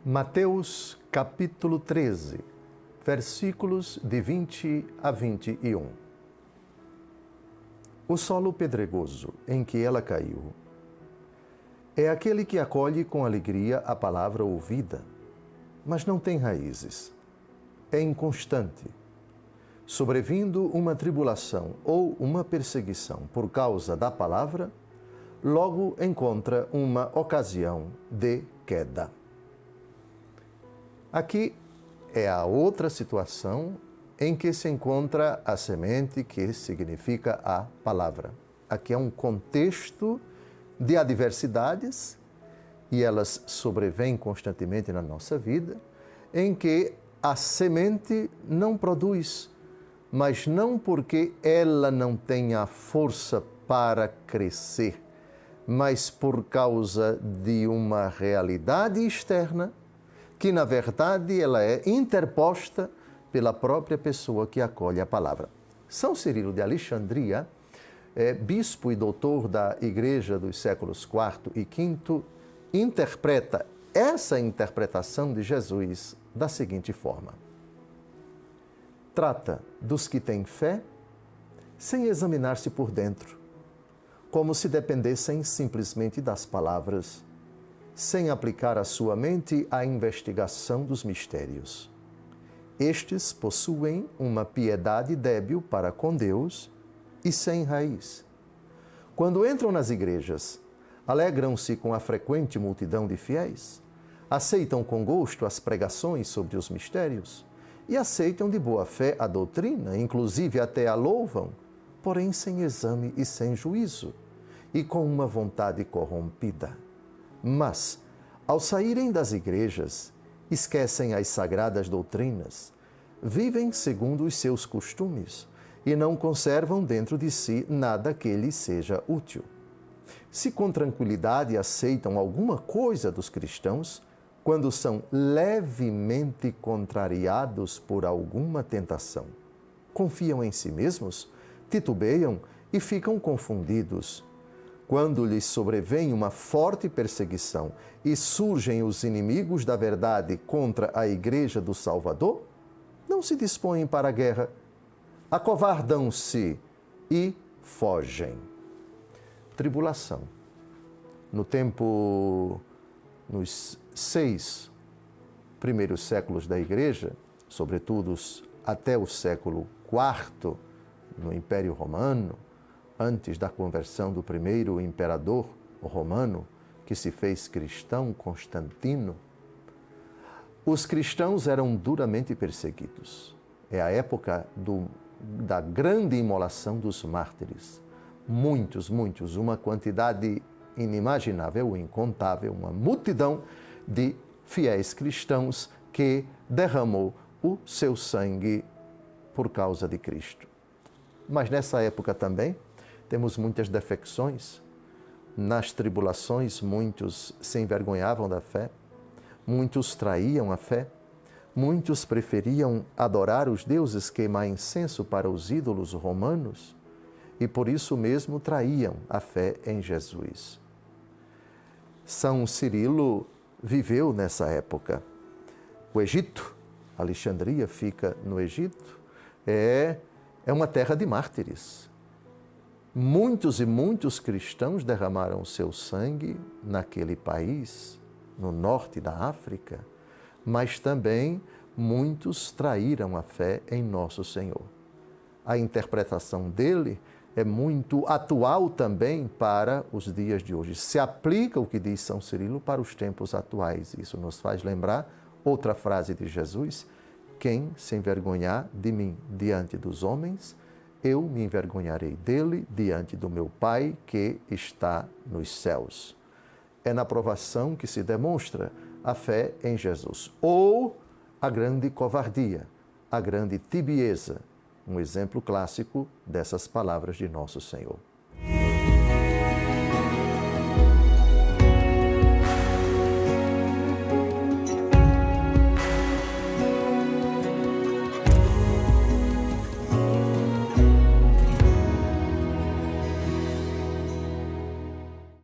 Mateus capítulo 13, versículos de 20 a 21. O solo pedregoso em que ela caiu é aquele que acolhe com alegria a palavra ouvida, mas não tem raízes. É inconstante. Sobrevindo uma tribulação ou uma perseguição por causa da palavra, logo encontra uma ocasião de queda. Aqui é a outra situação em que se encontra a semente, que significa a palavra. Aqui é um contexto de adversidades, e elas sobrevêm constantemente na nossa vida, em que a semente não produz, mas não porque ela não tenha força para crescer, mas por causa de uma realidade externa, que na verdade ela é interposta pela própria pessoa que acolhe a palavra. São Cirilo de Alexandria, bispo e doutor da Igreja dos séculos IV e V, interpreta essa interpretação de Jesus da seguinte forma: trata dos que têm fé sem examinar-se por dentro, como se dependessem simplesmente das palavras, sem aplicar a sua mente à investigação dos mistérios. Estes possuem uma piedade débil para com Deus e sem raiz. Quando entram nas igrejas, alegram-se com a frequente multidão de fiéis, aceitam com gosto as pregações sobre os mistérios e aceitam de boa fé a doutrina, inclusive até a louvam, porém sem exame e sem juízo, e com uma vontade corrompida. Mas, ao saírem das igrejas, esquecem as sagradas doutrinas, vivem segundo os seus costumes e não conservam dentro de si nada que lhes seja útil. Se com tranquilidade aceitam alguma coisa dos cristãos, quando são levemente contrariados por alguma tentação, confiam em si mesmos, titubeiam e ficam confundidos. Quando lhes sobrevém uma forte perseguição e surgem os inimigos da verdade contra a Igreja do Salvador, não se dispõem para a guerra, acovardam-se e fogem. Tribulação. Nos 6 primeiros séculos da Igreja, sobretudo até o século IV, no Império Romano, antes da conversão do primeiro imperador romano, que se fez cristão, Constantino, os cristãos eram duramente perseguidos. É a época da grande imolação dos mártires. Muitos, uma quantidade inimaginável, incontável, uma multidão de fiéis cristãos que derramou o seu sangue por causa de Cristo. Mas nessa época também temos muitas defecções. Nas tribulações, muitos se envergonhavam da fé, muitos traíam a fé, muitos preferiam adorar os deuses, queimar incenso para os ídolos romanos e por isso mesmo traíam a fé em Jesus. São Cirilo viveu nessa época. O Egito, Alexandria fica no Egito, é uma terra de mártires. Muitos e muitos cristãos derramaram o seu sangue naquele país, no norte da África, mas também muitos traíram a fé em Nosso Senhor. A interpretação dele é muito atual também para os dias de hoje. Se aplica o que diz São Cirilo para os tempos atuais. Isso nos faz lembrar outra frase de Jesus: quem se envergonhar de mim diante dos homens, eu me envergonharei dele diante do meu Pai que está nos céus. É na provação que se demonstra a fé em Jesus. Ou a grande covardia, a grande tibieza, um exemplo clássico dessas palavras de Nosso Senhor.